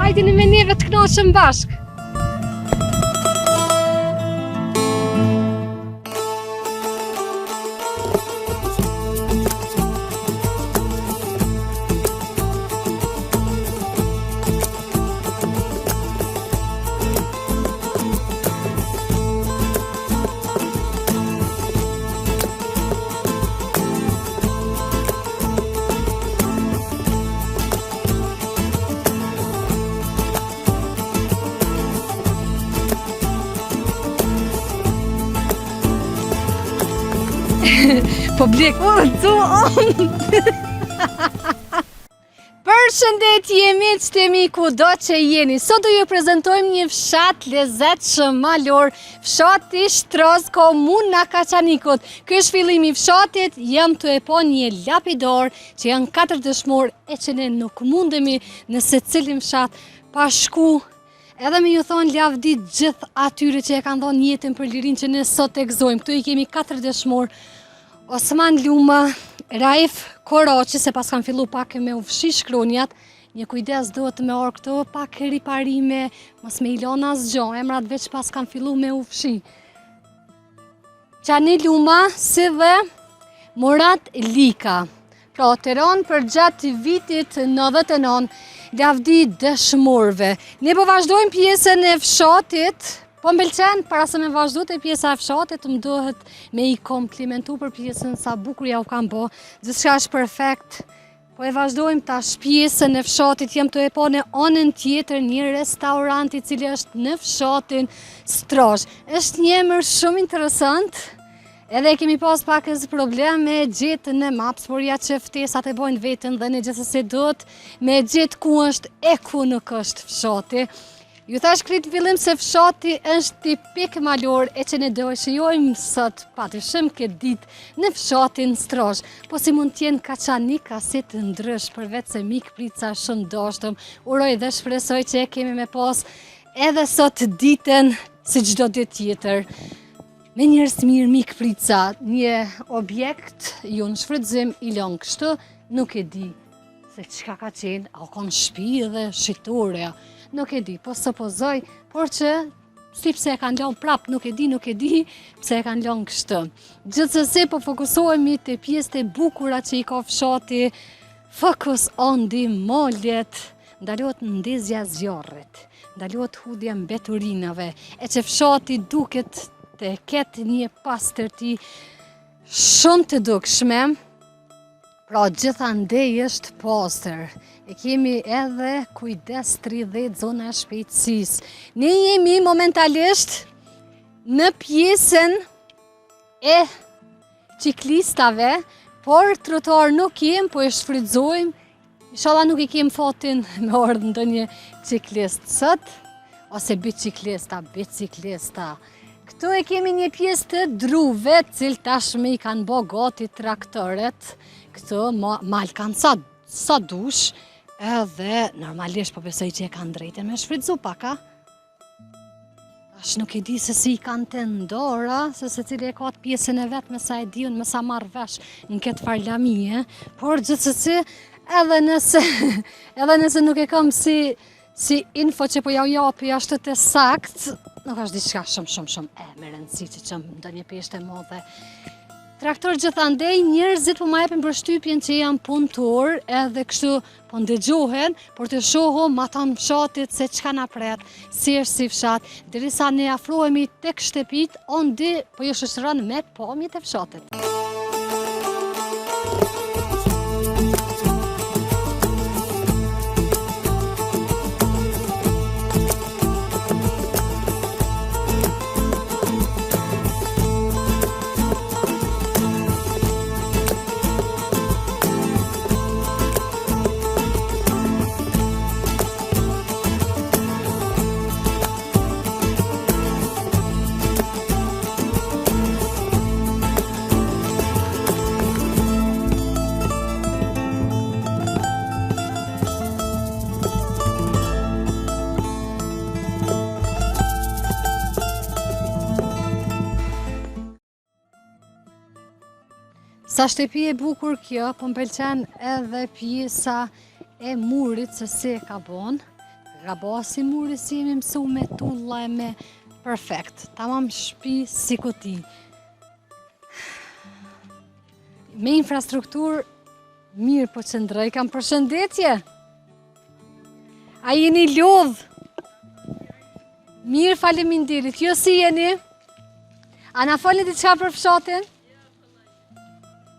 Hajdini me neve të knoqëm bashk. Po blek, Përshëndetje miqtemi kudo që jeni. Sot do ju prezantojmë një fshat lezetshëm malor, fshati Shtroz, komuna Kaçanikut. Ky është fillimi i fshatit, jam të e po një lapidor që janë 4 dëshmor e që ne nuk mundemi në secilin fshat pa shku. Edhe me ju thonë lavdi gjithë atyre që e kanë dhënë jetën për lirinë që ne sot e gëzojmë. Këtu i kemi 4 dëshmor. Osman Luma, Raif Koroqi, se pas kanë fillu pak me u fshi shkronjat, një kujdes duhet me orë këto, pak riparime, mos me ilon asgjë, emrat veç pas kanë fillu me u fshi. Qani Luma, si dhe Murat Lika. Pra, Teron për gjatë vitit 99, lavdi dëshmorve. Ne po vazhdojmë pjesën e fshatit. Po m'pëlqen, para se me vazhdu të pjesa e fshatit, më duhet me i komplimentu për pjesën sa bukur ja u kam bo. Gjithçka është perfekt. Po e vazhdojmë tash pjesën e fshatit, jam të e po në anën tjetër një restorant i cili është në fshatin Shtroz. Është një emër shumë interesant, edhe kemi pas pak problem me gjetë në maps, por ja që ftesat e bojnë vetën dhe në gjithësësi duhet me gjetë ku është e ku nuk është fshati. Ju thash kritë fillim se fshati është tipik malor e që ne do e shijojmë sot patyshim këtë ditë në fshatin Shtroz. Po si mund t'jenë Kaçanik si të ndrysh për vetë se mik prica shumë dashtëm. Uroj dhe shpresoj që e kemi me pas edhe sot ditën si çdo ditë tjetër. Me njerëz mirë mik prica, një objekt ju në shfrytëzim i lënë kështu, nuk e di se çka ka qenë, a ka në shtëpi dhe shitore. Nuk e di, po supozoj, por që si pse e kanë lënë prap, nuk e di pse e kanë lënë kështu. Gjithsesi po fokusohemi te pjesët e bukura që i ka fshati, focus on the molet, ndalohet ndezja zjarrit, ndalohet hudhja mbeturinave, e që fshati duket të ketë një pastërti shumë të dukshme. Pra gjithandej është pastër. E kemi edhe kujdes 30 zona e shpejtësisë. Ne jemi momentalisht në pjesën e ciklistave, por trotuar nuk kem, po e shfrytëzojmë. Inshallah nuk i kem fatin me ardhur ndonjë ciklist sot, ose biciklista. Këtu e kemi një pjesë të druve, cilë tashme i kanë bo gati traktoret. Këtu mal kanë sa dush, edhe normalisht po besoj që e kanë drejtën me shfrytëzu paka. Tash nuk e di se si i kanë të ndora, se secili e ka të pjesën e vetë me sa e diun, me sa marrë vesh në këtë farlamije, por gjithsesi edhe nëse nuk e kam si info që po ja u japi ashtu të sakt, nuk është diçka shumë e me rëndësi që qëmë ndonjë peshë e madhe. Traktor gjithandej, njerëzit po ma jepin përshtypjen që janë punëtor edhe kështu po ndëgjohen, por të shohëm ata në fshatit se çka na pret, si është si fshat, derisa ne afrohemi tek shtëpit, ondi po ju shoqëron me pamjet e fshatit. Sa shtëpi e bukur kjo, po m'pëlqen edhe pjesa e murit se si e ka bon. Gabasi muri si jemi mësu me tulla e me perfekt. Tamam shtëpi si kuti. Me infrastruktur mirë po qëndroj, kam përshëndetje. A jeni lodh? Mirë, faleminderit. Jo si jeni? A na folni diçka për fshatin?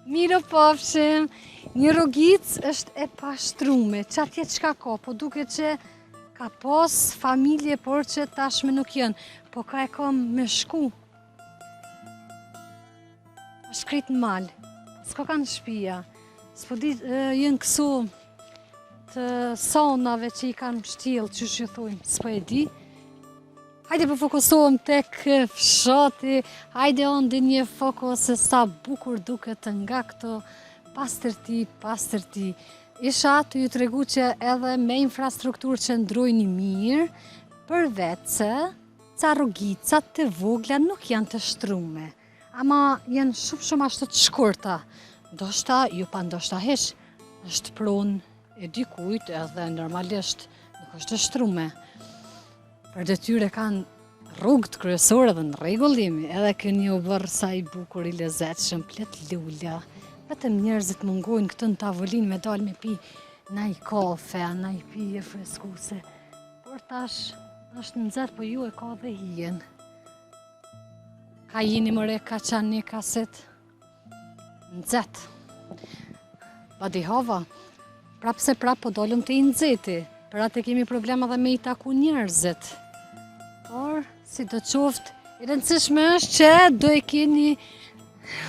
Mirë pafshim. Një rrogic është e pashtrume, çatje çka ka, po duket që ka pas familje, por që tashme nuk janë, po ka e kam me shku. Është krit në mal, s'ka kanë shpia, s'po di, jenë kësu të sonave që i kanë mështjel, që ju thujmë, s'po e di. Hajde po fokusohem tek fshati, hajde ondi një fokus se sa bukur duket nga këto pastërti. Isha të ju tregu që edhe me infrastruktur që ndrojni mirë, përveç se ca rrugicat të vogla nuk janë të shtrume, ama janë shumë ashtu të shkurta. Ndoshta, ju pa ndoshta hesh, është pronë e dikujt edhe normalisht nuk është të shtrume. Për detyre kanë rrugët kryesore dhe në rregullimi, edhe këni u bërë sa i bukur i lezetshëm, plet lula. Vetëm njerëzit mungojnë këtë në tavolinë me dalë me pi naj kafe, naj pije freskuse. Por tash është nxehtë, po ju e ka dhe hijen. Ka jini mëre ka qanë një kaset? Nxehtë. Badi hava, prap se prap po dolëm të i nxehti. Për atë kemi problema dhe me i taku njerëzit. Por, si do qoftë, i rëndësishme është që do e keni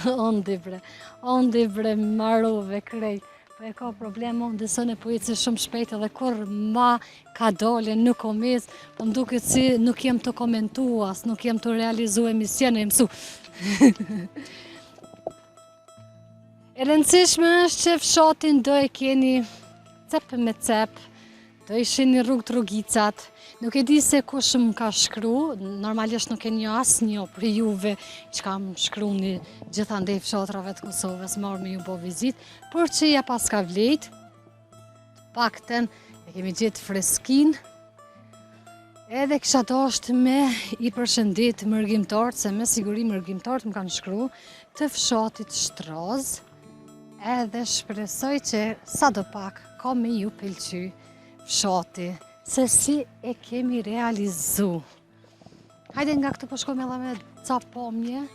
ondi bre marove krejt. Po e ka problem ondi sënë po eci shumë shpejt edhe kur ma ka dole nuk o mes, po më duket si nuk jem të komentu as, nuk jem të realizu emisione, mësu. E rëndësishme është që fshatin do e keni cep me cep, do ishin një rrugë të rrugicat. Nuk e di se kush më ka shkru, normalisht nuk e një asë një për juve që kam shkru një gjithandej fshatrave të Kosovës, marrë me ju bo vizit, por që ja pas ka vlejt, pakten e kemi gjithë freskin, edhe kisha dashtë me i përshëndet mërgjimtarët, se me siguri mërgjimtarët më kanë shkru, të fshatit Shtraz, edhe shpresoj që sa do pak ka me ju pëlqy fshati, se si e kemi realizu. Hajde nga këtë po shkojmë edhe me ca pomje.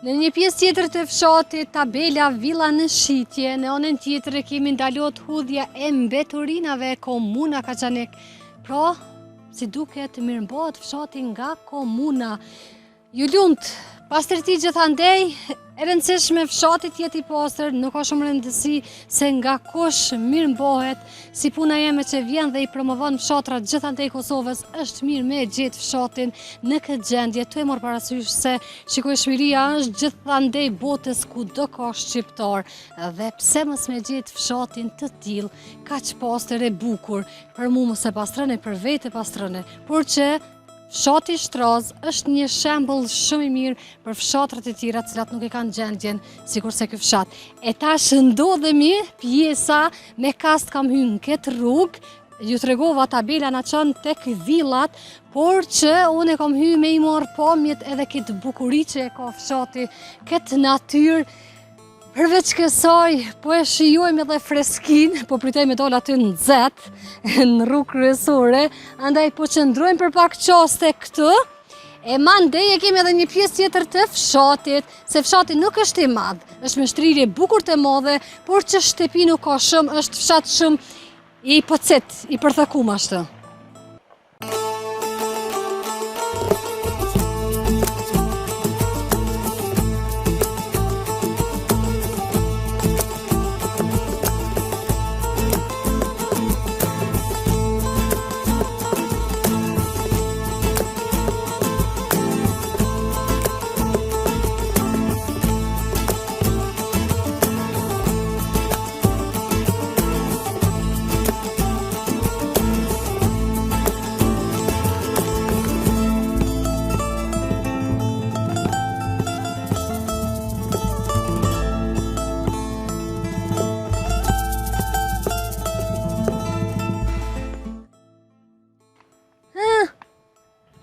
Në një pjesë tjetër të fshatit, tabela Villa në shitje, në anën tjetër e kemi ndalot hudhja e mbeturinave komuna Kaçanek. Pra, si duket mirëmbohet fshati nga komuna. Ju lumt, pastërti gjithandej, e rëndësishme fshatit jeti pastër, nuk ka shumë rëndësi se nga kush mirëmbohet, si puna jeme që vjen dhe i promovon fshatrat gjithandej Kosovës, është mirë me gjetë fshatin në këtë gjendje, të e morë parasysh se shikojshmëria është gjithandej botës ku do ka shqiptar, dhe pse mës me gjetë fshatin të tillë, kaq pastër e bukur, për mu mos e pastrone, për vete pastrone, por që fshati Shtraz është një shembull shumë i mirë për fshatrat e tjera të cilat nuk e kanë gjendjen sikurse ky fshat. E tash ndodhemi pjesa me kast kam hyrë në këtë rrugë, ju tregova tabela na çon tek villat, por që unë kam hyrë me i marr pamjet edhe këtë bukuri që e ka fshati, këtë natyrë. Përveç kësaj, po e shijojmë edhe freskin, po pritoj me dal aty në nxehtë, në rrugë kryesore, andaj po qëndrojmë për pak qaste këtu, e mandej e kemi edhe një pjesë tjetër të fshatit, se fshati nuk është i madh, është me shtrirje bukur të madhe, por që shtëpi nuk ka shumë, është fshat shumë i pocet, i përthakum ashtu.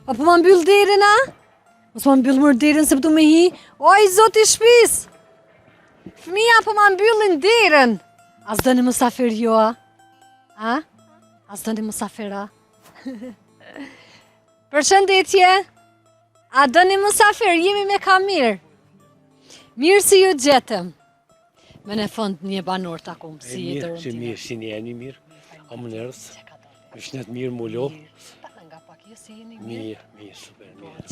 A po ma mbyll derën, a? Mos ma mbyll mërë derën se pëtu me hi. Oj, zoti shpis! Fëmija po ma mbyllin derën. A s'dëni musafir jo, a? A? A s'dëni musafir, a? Përshëndetje! A dëni musafir, jemi me Kamir. Mirë si ju gjetëm. Me në fund një banor të akum, si i dërën Që mirë, si një jeni mirë. A më nërës, është net mirë mullo. Nga pak jo si jeni mirë. Mirë, super, mirë.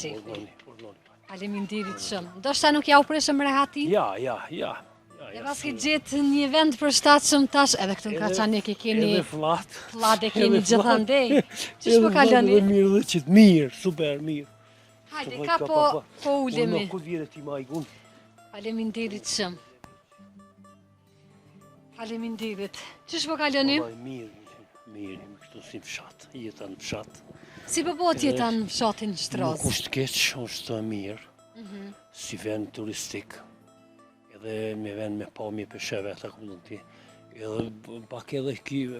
Urnoni. Faleminderit shumë. Ndoshta nuk ja u preshëm rehati? Ja. E pas ke gjetë një vend për shtatshëm tash, edhe këtu në Kaçanik e keni... Edhe flat. Flat e keni gjithandej. Qysh po kaloni? Edhe mirë dhe qitë, mirë, super, mirë. Hajde, ka po ulemi. Këtë vire ti ma i gun. Faleminderit shumë. Faleminderit. Qysh po kaloni? Mirë, këtu si fshat, jeta në fshat. Si po bëhet jeta në fshatin Shtroz? Nuk është keq, është mirë, si vend turistik, edhe me vend me pamje pesheve, ata ku ti. Edhe pak edhe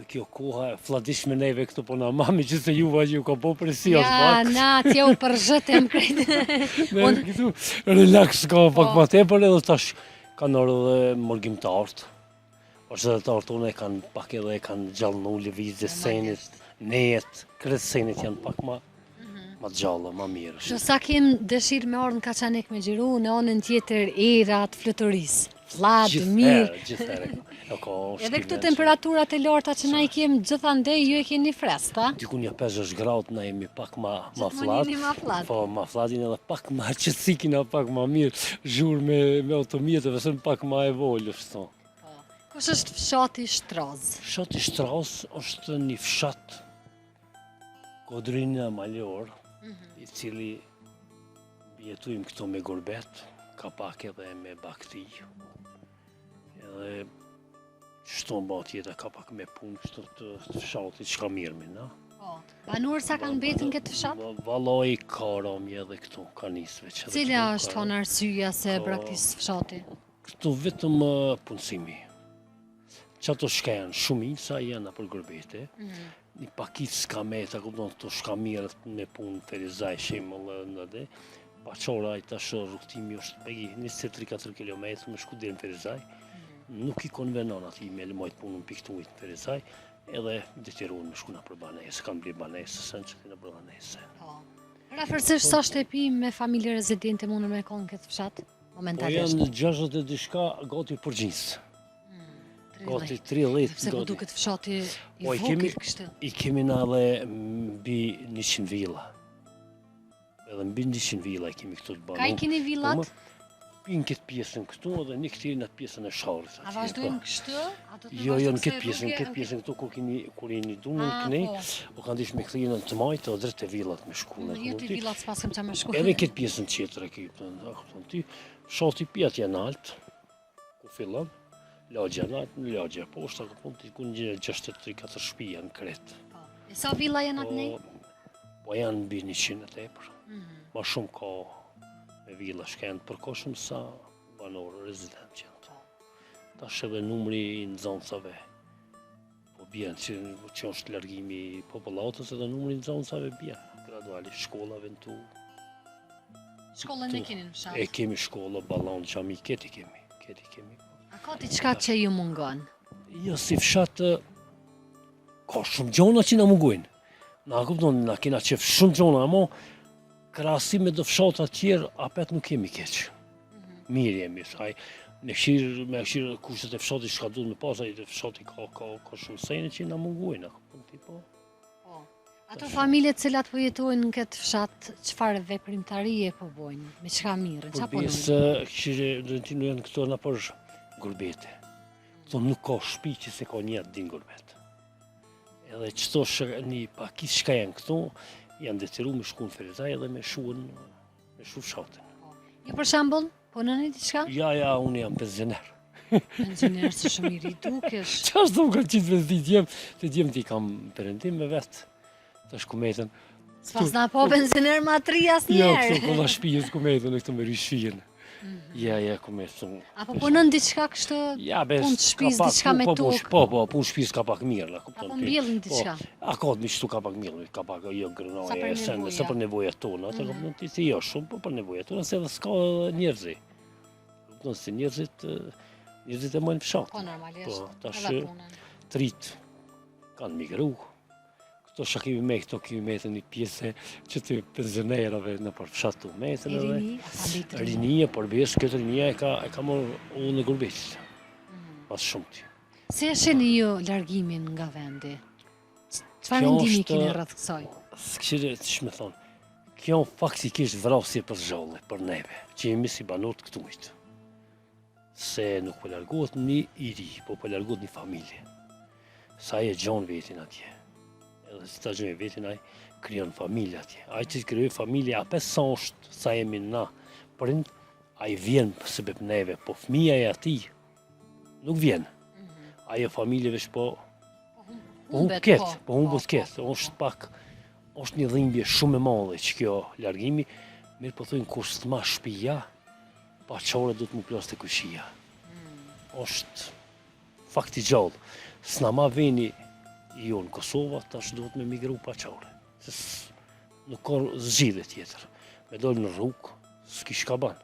kjo koha fladish me neve këtu po na mami që se juva që ju ka po përsi as pak. Ja, na, tja u përgjëtem krejt. Ne këtu relax ka pak ma tepër edhe tash kanë orë dhe morgjimtarët. Ose dhe të artone kanë pak edhe kanë gjallënu lëvizje senit, nejet, kretë senit janë pak ma gjallë, ma mirë. Që sa kem dëshirë me orë në Kaçanik me gjiru, në onën tjetër erat fluturisë, flatë, mirë. Gjithëherë. Edhe këtu temperaturat e larta që na i kem gjithandej, ju e keni fresta? Dikun ja 50 gradë na jemi pak ma flatë. Jeni ma flatë. Po, ma flatin edhe pak ma qëtësikina pak ma mirë, zhurë me automjetëve, se pak ma e volë, shto. Kush është fshati Shtroz? Fshati Shtroz është një fshat kodrinë malor, i cili jetujmë këto me gurbet, ka pak edhe me bakti. Edhe qështu në bat jeta ka pak me punë kështu të fshatit që ka mirëmi, na? Banor sa kanë betën këtë fshat? Valoj ka romi edhe këtu, ka nisve. Cila është thonë arsyeja se braktisë fshati? Këtu vetëm punësimi. Që ato shkenë shumin, sa janë për gurbete, një pakit skameta, këpëton të shkamirët me punë ferizaj, shemëllë në dhe, paqora i tash rrugtimi është begi 23-4 km me shku dhe në ferizaj, nuk i konvenon ati me lëmojt punën piktuit në ferizaj, edhe detyruan me shku në për banesë, kam bli banesë, sënë që të në për banesë. Rafërsisht sa shtëpi me familje rezidente mundën me konë këtë fshat, momentalisht? Po janë 60 e dishka gati përgjithë. Gati 30. Pse po duket fshati i vogël kështu? I kemi na dhe mbi 100 villa. Edhe mbi 100 villa i kemi këtu të banu. Ka i keni villat? Pinë këtë pjesën këtu edhe një këtiri në pjesën e sharës. A vazhdojnë kështu? Jo, në këtë pjesën këtu kur jeni dunën këne, o kanë dish me këtiri në të majtë o drejt e villat me shku. Jo të villat s'pasëm që me shku. Edhe këtë pjesën qetër e këtë. Fshati pjat janë altë, ku fillon. Lagja në lagja poshta, këpun të ku një 63-4 shpija në kretë. E sa villa janë atë nej? Po janë mbi 100 e tepër. Ma shumë ka me villa shkenë përkoshëm sa banorë rezident që janë. Tash edhe numri i nxënësave. Po bjen që është largimi i popullatës edhe numri i nxënësave bjen. Graduali shkollave në tu. Shkollën e keni në fshat? E kemi shkolla, ballon, xhami, keti kemi. A ka diçka që ju mungon? Jo, si fshat, ka shumë gjona që na mungojnë. Na kupton, na kena qef shumë gjona, ama krahasim me do fshata tjerë, apet nuk kemi keq. Mirë jemi, saj, me këshirë kushtet e fshatit që ka duhet me pas, ai fshati ka shumë sene që na mungojnë, na kupton ti po. Ato familjet cilat po jetojnë në këtë fshat, çfarë veprimtarie po bojnë? Me çka mirën? Çfarë po bëjnë? Këshire dëntinu janë këto na për gurbete. Thonë nuk ka shtëpi që se ka një atë din gurbet. Edhe qëto një pakis shka janë këtu, janë detyru me shku në ferizaj edhe me shu fshatin. Jo për shembull, po në një diçka? Ja, unë jam penzioner. Penzioner së shumë i ri dukesh. Qa është të më kanë qitë vezdit jem, të djemë ti kam përëndim me vetë. Të shkumetën. S'pas na po penzioner ma 3 as Jo, njerë. këto kolla shpijës kumetën e këto me rishfirën. Ja, ku me shumë. Apo punën diçka kështu? Ja, be, Punë të shtëpisë, diçka me tokë. punë shtëpisë ka pak mirë, kupton Apo ti. mbjellin diçka. A ka mi shtu ka pak mirë, ka pak jo Sa grënoje, për sen, nevoja. sa për nevojat tona, atë kupton ti, si jo shumë, po për nevojat tona, se edhe s'ka njerëzi. Kupton se njerëzit e mojnë fshat. Po normalisht. Po, tash edhe punën. trit kanë migru. Këto shka kemi me të një pjesë që të penzionerave në për fshatu metën I edhe. rini, a ka mbitë rini. Rinia, përveç këtë rinia e ka morë unë në Gurbet. Pas shumë ti. Si e sheni ju largimin nga vendi? Çfarë Kjo ndihmë është- keni rreth kësaj? S'kishë që me thonë, kjo faktikisht vrasje për zholle, për neve, që jemi si banorët këtu mitë. Se nuk po largohet një i ri, po largohet një familje. Sa e gjon vetin atje. Edhe si ta gjojë vetin, ai kryon familje atje. Ai që kryoj familje, apes sa është, sa jemi na prind, ai vjen se bep neve, po fëmija e ati nuk vjen. Ajo familje veç po Humbet, po humbet ketë, është një dhimbje shumë e madhe që kjo largimi, mirë po thujnë kur s'të ma shpija, pa qore du të mu plas të kushia. është fakti gjallë. S'na ma veni jo në Kosova, tash duhet me migru pa qore. Nuk ka zgjidhje tjetër. Me dojnë në rrugë, s'kish ka ban.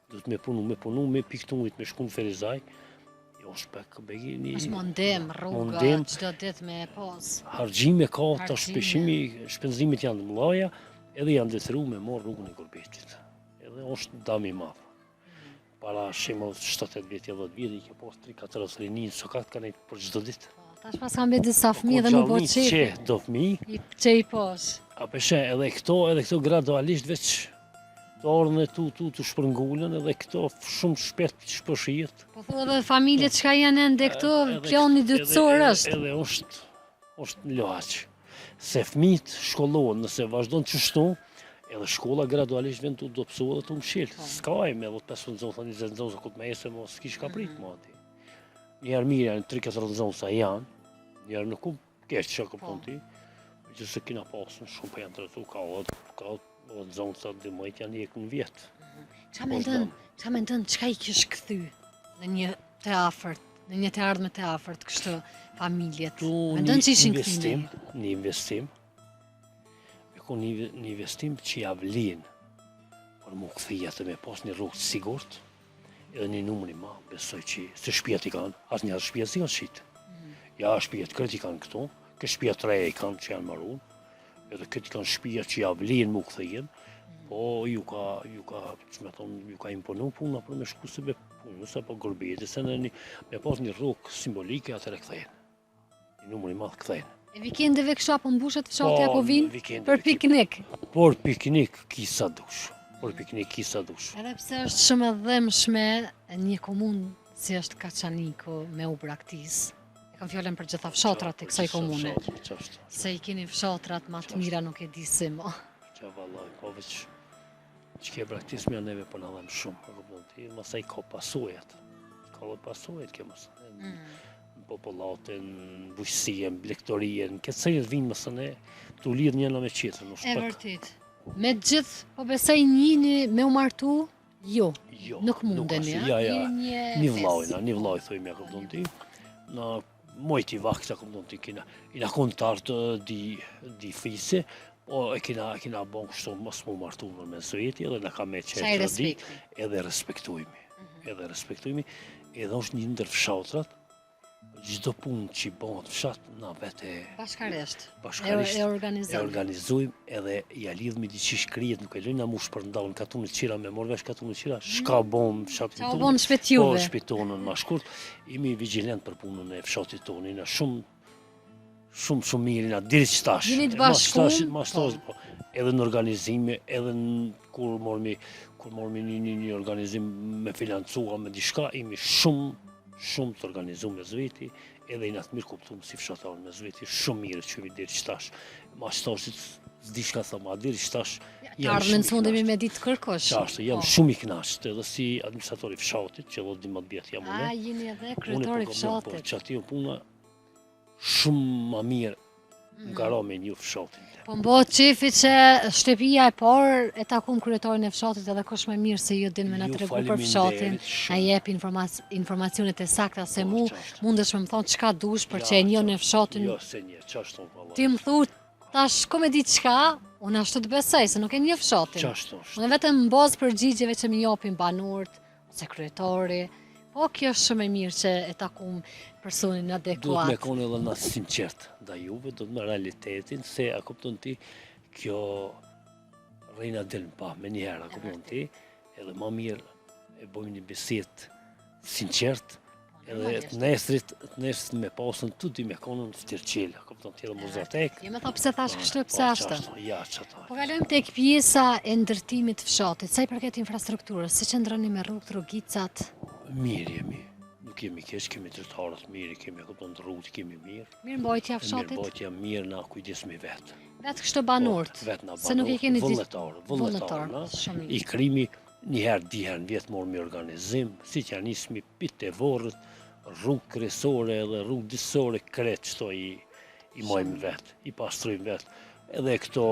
Duhet me punu, me pikturit, me shku në Ferizaj, jo shpek, begi një... Është mondim, rruga, Mondim. çdo ditë me pas. Hargjime ka, ta Hargjime. shpenzimit janë të mëdha, edhe janë detru me morë rrugën e Gurbetit. Edhe është dam i madh. Para shembull 7-8 vjet, 10 vjet, i ke pas 3-4 rinin, sokat kanë për çdo ditë. Tash pas kam bërë disa fëmijë dhe më po që çep. do fëmijë, I çej pas. a peshe edhe këto gradualisht veç të orën e tu të shpërngullën, edhe këto shumë shpet shpëshirët. Po thua edhe familjet çka janë ende këtu, plani dytësor është. Edhe është në loaq. Se fëmijët shkollohen, nëse vazhdon qështu, edhe shkolla gradualisht vjen të dobësohet dhe të mshilë. S'ka e me 15 zonë, 20 zonë, sa këtë me ese, mos s'kish ka prit, ma ati. Njerë mirë janë 3-4 zonë sa janë, njerë nuk ku keq që këpon ti, që se kina pasën shumë për janë të rëtu, ka zonë sa dhe mëjt janë jekë në vjetë. Qa me ndën, çka i kish kthy në një të afërt, në një të ardhme të afërt, kështu familjet. Me ndën që ishin këthime. Një investim, me ku një investim që ja vlinë, por mu këthija të me pas një rrugë të sigurt, edhe një numër i ma, besoj që se shpijat i kanë, as një shpijat si kanë shqitë. Ja, shpijat këtë i kanë këtu, këtë shpijat reja i kanë që janë marun, edhe këtë i kanë shpijat që ja vlinë mu këthijen, po ju ka imponu puna për me shku se be punës, apo Gurbetit, se me pas një rrugë simbolike atër e këthejnë. Një numër i madhë këthejnë. E vikendeve kështu apo mbushet fshati apo vinë vikende, për piknik. Por piknik kisa dush. Edhe pse është shumë e dhëmshme një komunë si është Kaçaniku me u braktis. E kam fjalën për gjitha fshatrat e kësaj komune. Se i keni fshatrat më të mira nuk e di si mo. Qa vallaj, po veç që ke braktis me neve për në dhemë shumë. Masaj ka pasojat. Ka dhe pasojat ke masaj. Në populatin, në bujësien, blektorien, këtë sejët vinë mësën e të lidhë njëna me qitër. E vërtit. Me gjithë, po besoj njëni me u martu, jo, nuk mundeni, ja. Një vlaj, thujme, këpëton ti. Në mojti vakta, këpëton ti, kina kontartë di fise, o e kina bon kështu mos mu martu në me zveti, edhe në ka me qetë di, edhe respektujmi. Edhe është një ndër fshatrat, gjdo punë që i bëhet fshat, na vete... Bashkarisht, e organizojmë. Edhe ja lidhmi di qish krijet, nuk e lojnë na mu shpërndavën katunit qira, me morvesh katunit qira, shka bom fshatin tonë. Qa bon shpet juve. Po, shpetonën ma shkurt, imi vigilent për punën e fshatit tonë, ina shumë mirë, ina diri qëtash. Jeni të bashkuar? Ma shtash, edhe në organizime, edhe kur mormi një organizim me financua, me dishka, imi shumë të organizu me zveti, edhe i natë mirë kuptumë si fshatarë me zveti, shumë mirë që vi diri qëtash. Ma qëtashit, zdi shka thëma, diri qëtash, jam shumë i knasht. Në sundemi me ditë kërkosh. Qashtë, jam shumë i knasht, edhe si administratori fshatit, që edhe 12 vjetë jam une. Jeni edhe kryetori fshatit. Që ati puna shumë ma mirë Më karo me një fshatin. Po mbohet qefi që shtëpia e parë e takon kryetorin e fshatit edhe kush më mirë se ju din me na Ju tregu për fshatin, faleminderit shumë. na jep informacionet e sakta se Po, mu qashtu. mundesh me më thonë çka dush për që e Ja, njeh në qashtu. fshatin. Jo, se një, qashtu valla. Ti më thu tash ku me di çka, unë ashtu të besoj se nuk e njeh fshatin. Qashtu është. Unë vetëm në bazë përgjigjeve që më japin banorët, ose kryetori. Po kjo është shumë e mirë që e takum personin Duhet me adekuat. konë edhe na sinqert nda juve, duhet me realitetin, se a kupton ti, kjo rejna del në pa, me njëherë, a kupton ti, edhe ma mirë e bojmë një bisedë sinqert, edhe të nesrit me pasën të di me konën ftirqel, a kupton ti, edhe muzatek. Je me tha pse thash kështu, pse ashtu. Ja, qëta. Po kalojmë tek pjesa e ndërtimit të fshatit. Sa i përket infrastrukturës, si qëndroni me rrugët, rrugicat? Mirë jemi, nuk kemi keq, kemi drejtarët mirë, kemi kupton të rrugët, kemi mirë. Mirëmbajtja e Mirë fshatit? botja mirë na kujdesmi vetë. Vetë kështu banorët. Vetë na Se nuk i keni vullnetar, na. Shumë I krimi njëherë, diherë në vjetë morë me organizim, si që janë ismi pit e vorët, rrugë kresore edhe rrugë disore kretë qëto i mojmë vetë, i pastrujmë vetë. Edhe këto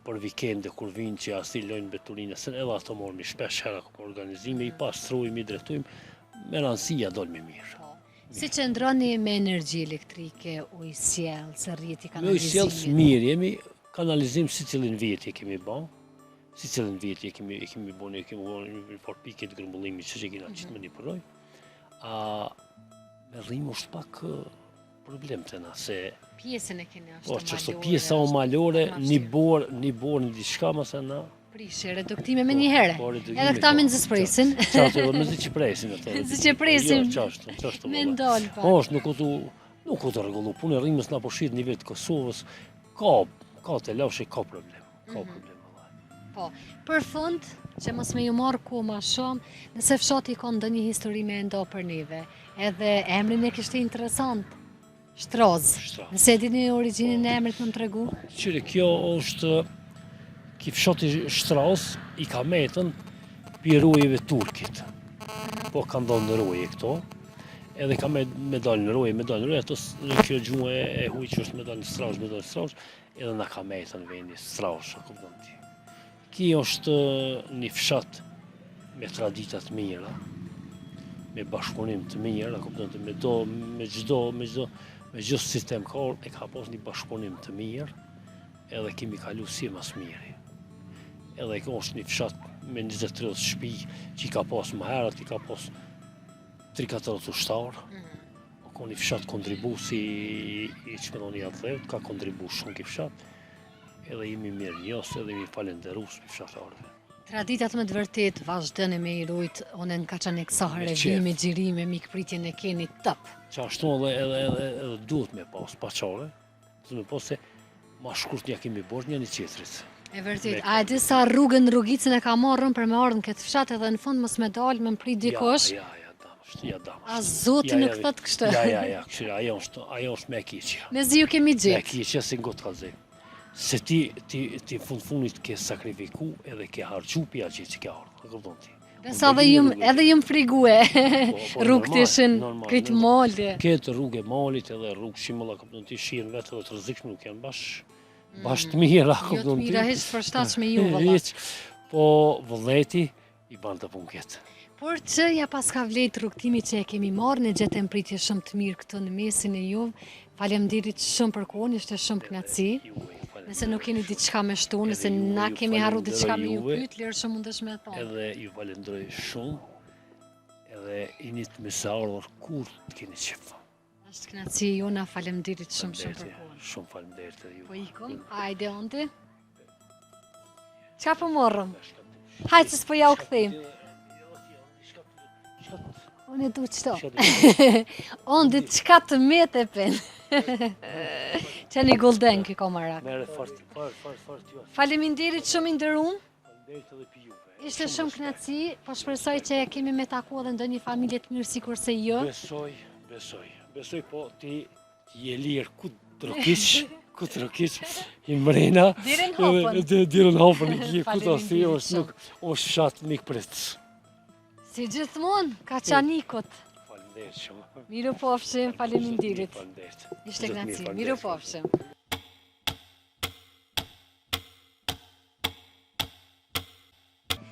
për vikende kur vinë që asi lojnë beturinës, edhe ato morëmi shpesh hera për organizime, i pastrujmë, i drejtujmë, me rëndësia dolë me mirë. Si qëndroni me energji elektrike, ujë sjell, se rrjeti Me ujë sjellës kanalizimit? mirë jemi, kanalizim si cilin vjetje kemi ba, si cilin vjetje kemi bo, ne kemi bo një par pike të grëmbullimit që kena qitë me një përroj. A me rrimë është pak problem të na, se Pjesën e keni ashtu po që është malore, pjesa o është malore, ma një vështirë. borë, një diçka ma se na. Prishje, reduktime me një herë. Po, reduktime, Edhe këta po. me nëzëspresin. Qato, me zi që presin ato. Zi që presin. Jo, qashtu. Me valla. ndalë pa. Po, është nuk u të rregullu. Punë e rrimës na po shit një vit Kosovës, ka të lashe, ka problem. Ka problem, valla. Po, për fund, që mos me ju marrë ku ma shumë, nëse fshati ka ndonjë histori me ndo për neve, edhe emrin e kishte interesant, Shtraz. Shtraz. Nëse e dini origjinin e emrit më më tregu? Qyri, kjo është ki fshati Shtras i ka metën pi rojeve turkit. Po ka ndonë në roje këto. Edhe ka me dalë në roje, ato kjo gjuhë e huj që është me dalë në strash, edhe na ka metën vendi strash, a kupton ti. Ki është një fshat me traditat mira, me bashkëpunim të mirë, a kupton ti, me çdo sistem e ka pas një bashkëpunim të mirë, edhe kemi kalu si mas miri. Edhe kjo është një fshat me 20-30 shtëpi që i ka pas më herët, i ka pas 3-4 ushtarë. Ka një fshat kontribusi i që me një atlet, ka kontribu shumë ki fshat. Edhe jemi mirë njës, edhe jemi falenderus për fshatarëve. Traditat me të vërtet vazhdoni me i rujt, one në Kaçanik Sahar e qef. vime, gjirime, mikpritjen e keni top. Që ashtu edhe duhet me pas paqare, duhet me pas se ma shkurt një kemi borë një qetrit. E vërtet, a e di sa rrugicën e ka marrën për me ardhën këtë fshat edhe në fund mos me dalë me mprit dikush? Ja, damasht. A zoti nuk thot kështu? Ja, kështu, ajo është me kiqja. Me zi ju kemi Me gjithë. kiqja si ngot ka zë. Se ti fundit ke sakrifiku edhe ke harxhu pja që ke ardhur, e kupton ti. Besa edhe jum frigue Po, rrugë të ishin normal, këtë normal. molje. Këtë rrugë e malit edhe rrugë shimolla, kupton ti, shihen vetë edhe të rrezikshme nuk janë bash të mira, Jo të kupton ti. mira hiç përshtatshme ju valla. Hiç. Po vullneti i ban të punë këtë. Por që ja pas ka vlet rrugtimi që e kemi marrë, ne gjetëm pritje shumë të mirë këtu në mesin e juve. Faleminderit shumë për kohën, ishte shumë kënaqësi. Nëse nuk keni diçka me shtu, nëse na kemi harru diçka me ju pyet, lirë shumë mundesh me thonë. Edhe ju falenderoj shumë, edhe jeni të mesardhur kur të keni qef. Është kënaqësi jona, faleminderit shumë për kohën. Shumë faleminderit edhe ju. Po ikom, hajde onti. Qa po morrëm? Hajde se s'po ja u kthejmë. Unë e du qëto. Unë dhe qka të mete pen. Që një golden këj komarak. Mere fort ju. Faleminderit shumë i ndërum. Faleminderit edhe për juve. Ishte shumë kënaqësi, po shpresoj që kemi me taku edhe ndonjë familje të mirë sikur se jo. Besoj po ti je lirë ku të rokish, i mrena. Dirën hapën. Dirën hapën, ku të asi, Faleminderit është fshat mik pritës. Si gjithmonë, Kaçanikut. Faleminderit shumë. Miru pofshim, faleminderit. Faleminderit. Ishte kënaqësi, miru pofshim.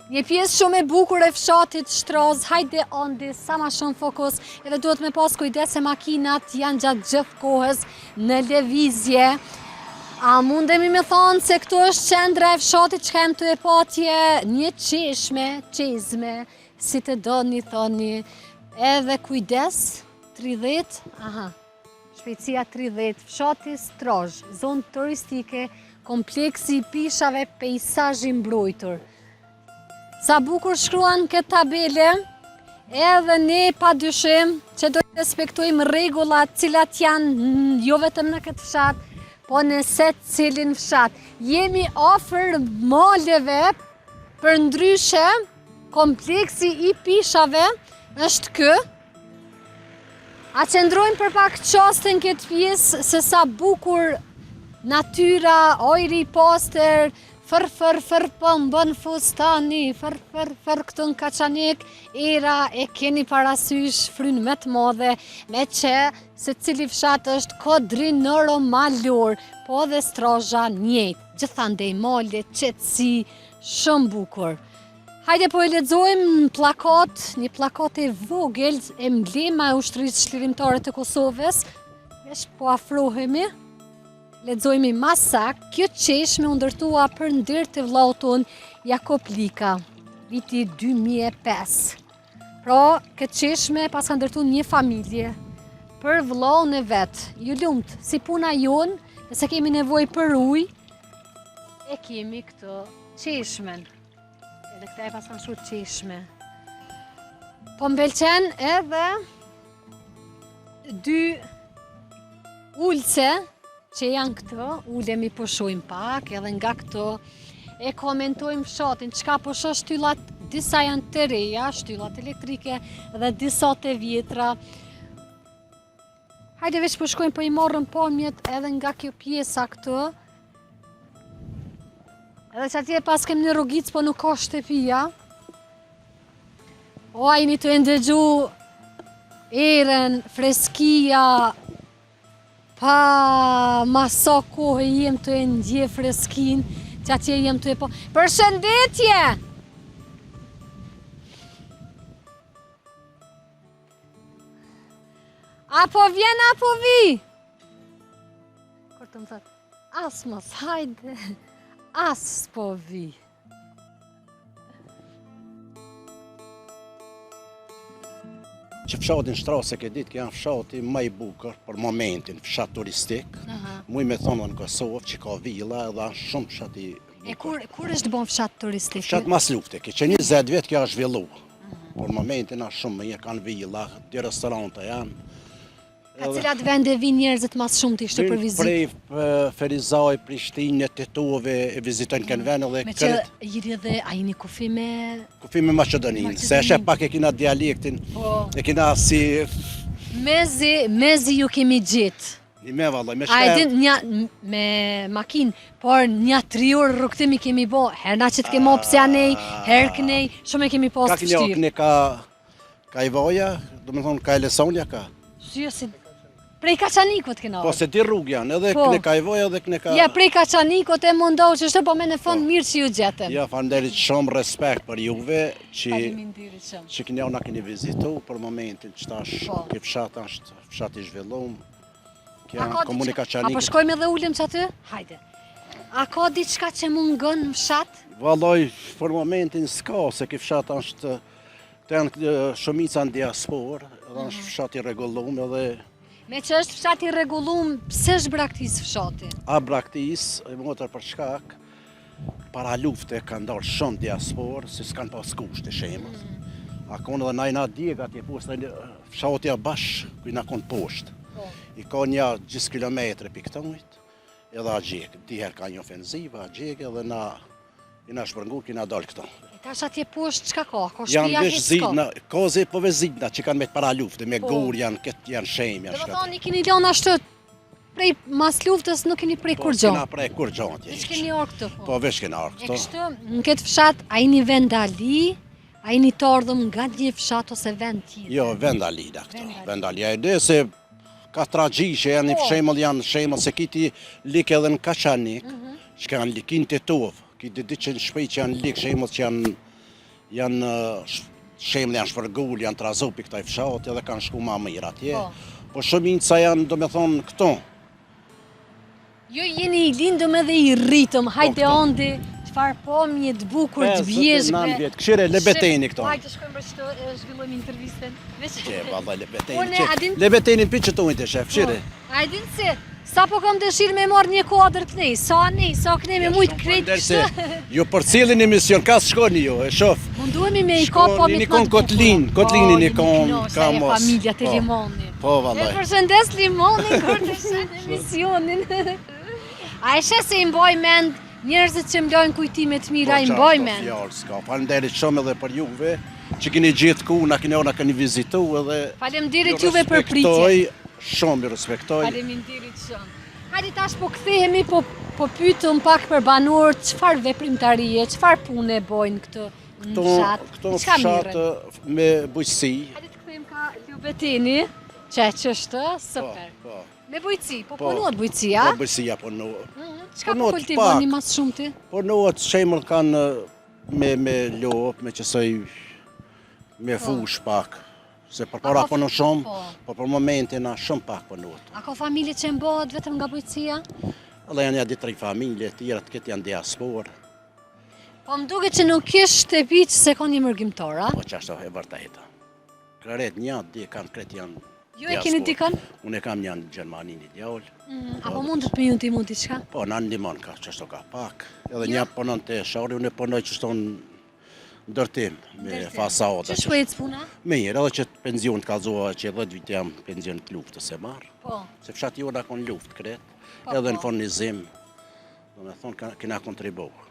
Një pjesë shumë e bukur e fshatit Shtroz, hajde Andi, sa ma shumë fokus, edhe duhet me pas kujdes se makinat janë gjatë gjithë kohës në lëvizje. A mundemi me thonë se këtu është qendra e fshatit që kem të e patje një qezme, si të doni thoni, edhe kujdes, 30, shpejtësia 30, fshati Shtroz, zonë turistike, kompleksi i pishave, peisazhi mbrojtur. Sa bukur shkruan këtë tabele, edhe ne pa dyshim që do të respektojmë rregullat cilat janë jo vetëm në këtë fshat, po në secilin fshat. Jemi afër maleve, për ndryshe, kompleksi i pishave është kë. A qëndrojmë për pak qastën këtë pjesë se sa bukur natyra, ojri i pastër, fër po mbën fustani, fër këtu në Kaçanik, era e keni parasysh frynë me të madhe, me që se cili fshat është kodrinoro malor, po dhe Strozha njëjtë, gjithandej male, qetësi, shumë bukur. Hajde po e lexojmë një plakat e vogël, emblema e ushtrisë çlirimtare të Kosovës, veç po afrohemi. Lexojmë masak, kjo qeshme u ndërtua për ndir të vllaut ton Jakob Lika, viti 2005. Pra, këtë qeshme pas ka ndërtuar një familje për vllaun e vet. Ju lumt, si puna jon, nëse kemi nevojë për ujë, e kemi këtë qeshmen. Edhe këta e pas kanë shkruar qeshme. Po m'pëlqen edhe 2 ulse që janë këto, ulemi po shohim pak, edhe nga këto e komentojmë fshatin, çka po shoh shtyllat, disa janë të reja, shtyllat elektrike dhe disa të vjetra. Hajde veç po shkojmë po i morrëm pamjet edhe nga kjo pjesa këtu. Edhe që atje pas kem një rrugic, po nuk ka shtëpia. O, ajni të ndëgju erën, freskia, pa ma sa kohë jem të e ndje freskin, që atje jem të e po... Përshëndetje! Apo vjen, apo vi? Kur të më thëtë, as mos, hajde, as po vi. Që fshatin Shtroz e këtë ditë që janë fshati më i bukur për momentin, fshat turistik. Muj me thonë në Kosovë që ka villa edhe është shumë fshat i bukur. E kur është bon fshat turistik? Fshat mas lufte, që 20 vjetë kjo është zhvillu. Për momentin është shumë mirë, kanë villa, dy restorante janë. Ka cilat vende vinë njerëzit mas shumë të ishte për vizitë? Prej Ferizaj, Prishtinë, Tetove, e vizitojnë kënë vene dhe Me që jiri dhe a jini kufi me... Kufi me Maqedoninë, se e pak e kina dialektin, e kina si... Mezi ju kemi gjitë. Me vallaj, me A e shkëm. din me makinë, por një 3 orë rrugtimi kemi bo, herna që të kemi opsjanej, herë kënej, shumë e kemi pas Ka të kënjo, fështirë. këne ka i voja, do me thonë ka e lesonja ka. Jo, si... Prej Kaçanikut kena. Po se ti rrugë janë, edhe Po. këne ka i voja, edhe këne ka... Ja, prej Kaçanikut e mundohu që shtë, po me në fond mirë që ju gjetëm. Ja, falenderit shumë respekt për juve, që Faleminderit shumë. që kënjo na keni vizitu për momentin që tash Po. ke fshat është fshat i zhvillum, A kja ka komune diçka- Kaçanikut. Apo shkojmë edhe ulem që aty? Hajde. A ka diçka që mungon në fshat? Vallaj, për momentin s'ka, se ke fshat është të janë shumica në diaspor, edhe është fshat i rregullum edhe Me që është fshat i rregullum, pse është braktis fshati? a braktis, e motër për shkak, para lufte kanë ndarë shumë diaspor, se s'kanë pas kushte shemët. A konë edhe najna djega atje poshtë, fshatja bash, kuj na konë poshtë. I ka një gjys kilometre për këtojt, edhe a gjekë. Diherë ka një ofenziva, a gjekë, edhe na shpërngur, kina dalë këto. E tash atje poshtë çka ka? Ka Janë shtëpia vesh hiç zidna, s'ka. ka zi po zidna që kanë me të para lufte, me Po. gur janë, këtë janë shem, janë Do të shkatë. thonë i keni lënë ashtu prej mas luftës nuk keni prej kur Kina gjo. prej kur gjantje. Veç keni orë këtu. Po vesh kena arë E këto. kështu, në këtë fshat, a jeni vendali, a jeni të ardhëm nga një fshat ose vend tjetër? Jo, vendalida këto. Vendalida. Vendalida. E dhe se ka tragji që janë Po. shemëll, janë shemëll se kiti lik edhe në Kaçanik, që kanë likin të tovë, kiti 200 shpej që janë lik shemëll që janë janë shembull janë shpërgul, janë trazu pi këtij fshati edhe kanë shku ma mirë atje. Po shumica janë, do me thonë, këto. Ju jeni i lindëm edhe i rritëm, hajde ondi, çfarë pomje të bukur të vjeshme. 9 vjet, këshire Lebeteni këto. Hajde shkojmë për që zhvillojmë intervistën. Që, valla Une, Lebeteni. Lebeteni për që tojnë të shef, këshire. A din se, sa po kam dëshirë me marrë një kuadër kënej, sa kënej me mujtë krejt kështë. Ju për cilin emision, ka së shkoni ju, e shof. Munduemi me i ka po Një kon Kotlini një kon, ka mos. Familja të Limoni. Po, vallaj. E përshëndes Limoni, kur të shenë emisionin. A e shë se i mboj mend njerëzit që mlojnë kujtime të mira, i mboj mend. Faleminderit shumë edhe për juve, që keni gjithë ku, na keni vizitu edhe... Faleminderit juve për pritje. Shumë i respektoj. Faleminderit shumë. Hajde tash po kthehemi, po pyetëm pak për banorët, çfarë veprimtarie, çfarë pune bojnë këtë në fshat? Këto në fshat me bujqësi. Hajde të kthehemi ka Lebeteni, që është super. Me bujqësi, po punohet bujqësia? Po bujqësia punohet. Çka po kultivoni mas shumti? Punohet shembull kanë me lopë, me qësoj me fush pak. Se për para punon shumë, po për momentin na shumë pak punohet. A ka familje që mbohet vetëm nga bujqësia? Edhe janë ja 2-3 familje, tjera të këtë janë diaspor. Po më duket që nuk kish shtëpi që se ka një mërgjimtar, a? Po qashtu e vërtetë. Kret një, di kanë kret janë diaspor. Ju e keni dikën? Unë e kam një në Gjermani një djallë. Apo mundet me ju t'i mund t'i qka? Po, në ndimon ka, qashtu ka pak. Edhe një punon të shari, unë e punoj qështu në ndërtim, me fasada. Që shkojtë puna? Mirë, edhe që penzion të kalzoha që 10 vit jam penzion të luftës e marë. Po. Se fshat jo da kon luft kret, edhe në furnizim, do me thonë, kena kontribuar.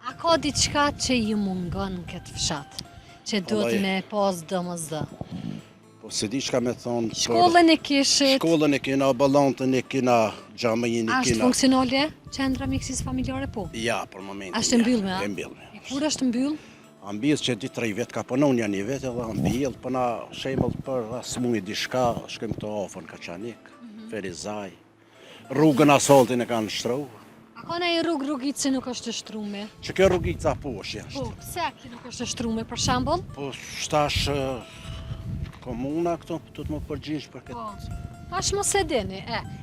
A ka diçka që ju mungon këtë fshat? Që duhet me pas dëmëzë? Po se di shka me thonë... Shkollën e kishit? Shkollën e kina, balantën e kina, gjamëjin e kina. Ashtë funksionale qendra mjekësisë familjare po? Ja, për momentin. Ashtë mbyllme, a? E mbyllme. Kur është mbyll? Ambis që 2-3 vjet ka punon një vet edhe ambill, po na shembull për asmuj diçka, shkojmë këto afër Kaçanik, Ferizaj. Rrugën asfaltin e kanë shtru. A ka ndonjë rrugë që nuk është shtrume? Që kjo rrugica poshtë jashtë. Po, pse kjo nuk është shtrume për shembull? Po shtash komuna këto do të më përgjigj për këtë. Tash mos e dini,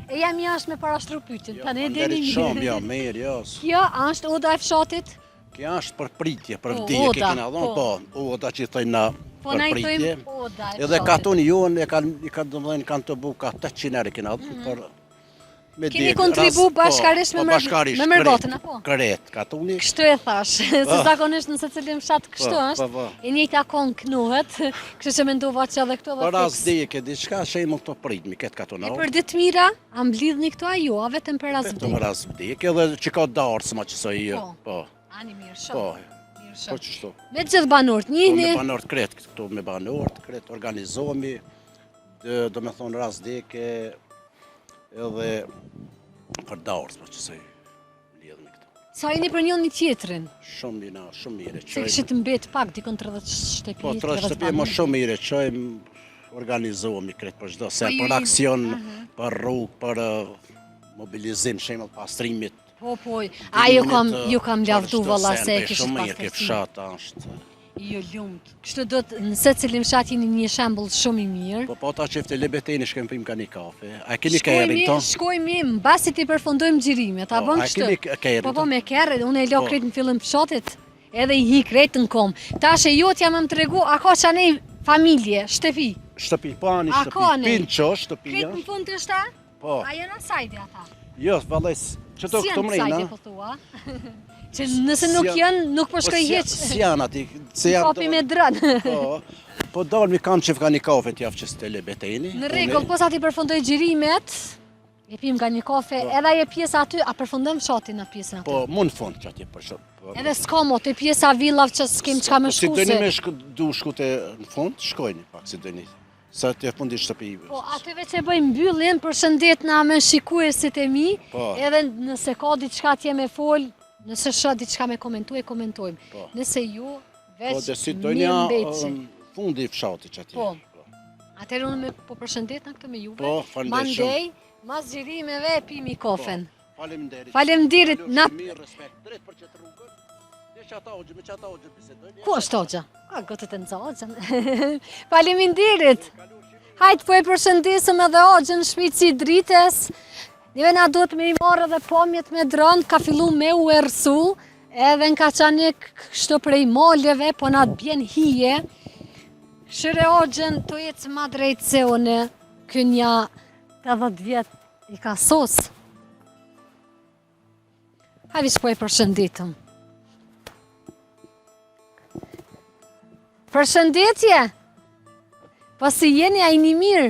e jam jashtë me parashtru pyetjen, tani e dini mirë. Shumë, ja, mirë, jos. Kjo është oda e fshatit? Kjo është për pritje, për vdekje kena dhënë, po, oda që thojnë na për pritje. Oda e edhe katoni jonë kanë të buka 800 euro kena dhënë për keni kontribu bashkarisht me mërgotën, apo? Kret, katoni. Kështu e thash, se zakonisht nëse cilin fshat kështu është, e njëjta kon knuhet, kështu që mendova që edhe këto dhe për as dike, diçka shembull të pritmi këtë katonor. E për ditë mira, a mblidhni këto ajo, a vetëm për as dike? Vetëm për as dike, edhe që ka darsma që soi, po. Ani mirë shumë. Po qështu. Me gjithë banorët, njihni? Me banorët kret, këtu me banorët, kret organizohemi, do me thonë ras dike, edhe për darsma që soi lidhemi këtu. Sa jeni për njëri tjetrin? Shumë jena, shumë mirë. Se kishit mbet pak dikon 30 shtëpi. Po 30 shtëpi më shumë mirë, çojmë organizohemi kret për çdo se për aksion, për rrugë, për mobilizim, shembull pastrimit. Po, a ju kam lavdu valla se e kishit pas këtë fshat është. Jo lumt. Kështu do të në secilin fshat jeni një shembull shumë i mirë. Po ta çifte Lebeteni shkem pim ka një kafe. A keni kerrin ton? Shkojmë mbasi ti përfundojmë xhirimet, a bën kështu? Po me kerrin, unë e lë krejt në fillim fshatit, edhe i hi krejt në kom. Tash e jotja më tregu, a ka çanej familje, shtëpi? Shtëpi, po ani shtëpi. Pinço shtëpi. Krejt në fund të shta? Po. A janë asajdi ata? Jo, vallës, çto këtu mrena. Si janë po thua? Që nëse nuk janë, nuk po shkoj hiç. Si janë ati? Kapi me drënë. Po dalmi kam që ka një kafe t'javë që s'te Lebeteni. Në rregull, po sa ti përfundoj xhirimet, e pim nga një kafe, edhe e pjesa aty, a përfundojmë fshatin atë pjesën aty? Po, mund fund që aty për shkak. Edhe s'ka mo, te pjesa villav që s'kem çka më shkuse. Si dëni me du shkute në fund, shkojni pak si dëni. Sa të fundi shtëpi. Po, atyve që bëjmë mbylljen, përshëndet na me shikuesit e mi, edhe nëse ka diçka t'je me fol, nëse shoh diçka me komentojmë. Nëse ju veç mirë mbetësi. Fundi i fshatit që aty. Po. Atëherë unë po përshëndet në këtë me juve. Po, faleminderit shumë. Mandej, mas xhirimeve pimi kofen. Faleminderit. Faleminderit. Mirë respekt. Drejt për çet rrugën. Ku është Hoxha? A, gotët e nëzogjën. Faleminderit. Hajtë po e përshëndesëm edhe Hoxhën shpici drites. Neve na duhet me I marrë edhe pomjet me dronë, ka fillu me u ersu, edhe në Kaçanik kështu prej moljeve, po na të bjen hije. Shire Hoxhën të jetë ma drejtë se une, kënja 80 vjetë I ka sos. Havish po e përshëndetëm. Përshëndetje! Po si jeni a I një mirë?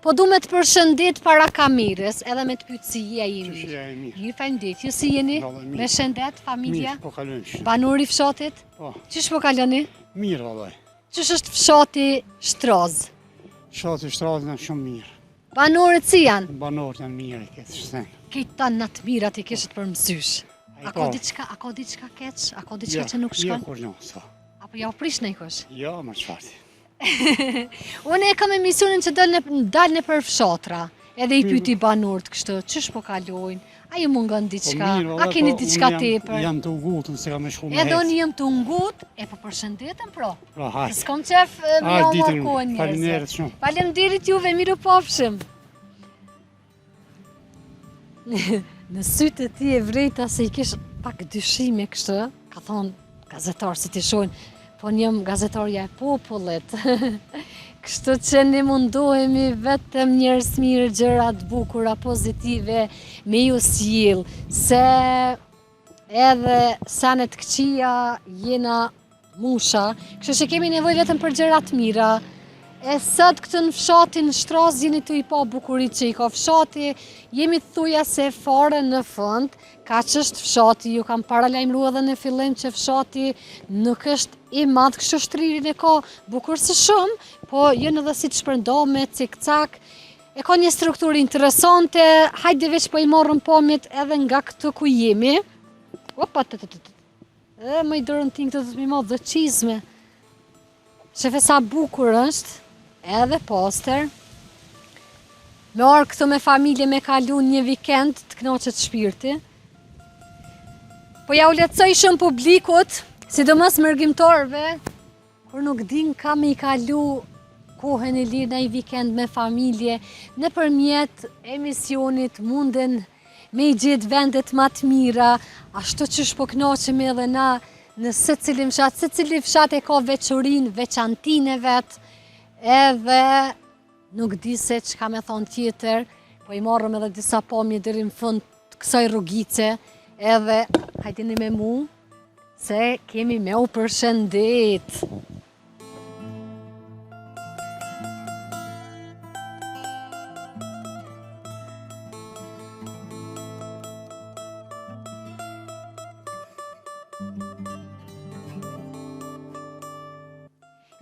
Po du me të përshëndet para kamerës, edhe me të pytë si je I mirë. Qështë je mirë? Mirë, faleminderit. Ju si jeni? Valla, mirë. Me shëndet, familja? Mirë, po kalojmë shumë. Banori fshatit? Po, Qysh po kaloni? mirë vallaj. Qysh është fshati Shtraz? Shati shtradën janë shumë mirë. Banorët si janë? Banorët janë mirë e këtë shten. Këtë tanë në të mirat I kishët për mësysh. Ai A ka po. diçka keq? A ka diçka që nuk shkon? Jo, kur jo, sa. Apo ja u prish në kush? Jo, më çfarë. Unë e kam emisionin që dalë në për fshatra. Edhe I pyti banorët kështu, qysh po kalojnë? A ju mungon diçka? A keni diçka tepër? Jam të ugutën se kam me shku me Edhe unë jam të ngut, e po përshëndetëm pro. Pra, hajtë. S'kom qef me Hajtë ja ditën, markohen njerëzve. faleminderit shumë. Faleminderit juve, miru pofshim. Në sytë e ti e vrejta se I kish pak dyshime kështë, ka thonë gazetarë si ti shojnë, po njëm gazetarja e popullit. Kështu që ne mundohemi vetëm njerëz mirë, gjërat bukura, pozitive, me ju sjell, se edhe sanet këqia jena musha, kështu që kemi nevojë vetëm për gjërat mira. E sot këtë në fshatin Shtraz jeni të I pa bukurit që I ka fshati, jemi thuja se fare në fund, ka që është fshati, ju kam paralajmëru edhe në fillim që fshati nuk është I madh, kështu shtririn e ka bukur së shumë, po jënë edhe si të shpërndome, cik-cak, e ka një strukturë interesante, hajde veç po I marrëm pomjet edhe nga këtë ku jemi. Opa, e më I dërën ting të të mi madhë dhe qizme. Shefe sa bukur është, edhe poster. Me orë këtu me familje me kalu një vikend të knoqet shpirti. Po ja u letësoj shumë publikut, sidomos mërgjimtorve, kur nuk din ka me I kalu kohën e lirë në I vikend me familje, nëpërmjet emisionit munden me I gjetë vendet ma të mira, ashtu që shpo knoqemi edhe na në secili fshat e ka veçurin, veçantin e vetë, edhe nuk di se që ka me thonë tjetër, po I marrëm edhe disa pomje deri në fund të kësaj rrugice, edhe hajdini me mu, se kemi me u përshëndet.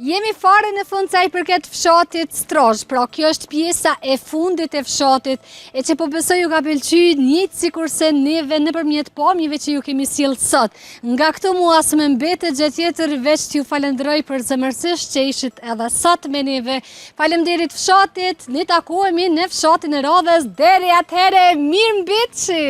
Jemi fare në fund sa I përket fshatit Strazh, pra kjo është pjesa e fundit e fshatit, e që po besoj ju ka pëlqy njëjtë sikur se neve nëpërmjet pamjeve që ju kemi sjell sot. Nga këtu mua s'më mbetet gjë tjetër veç t'ju falenderoj për zemërsisht që ishit edhe sot me neve. Faleminderit fshatit, ne takohemi në fshatin e radhës, deri atëherë mirëmbëjtje.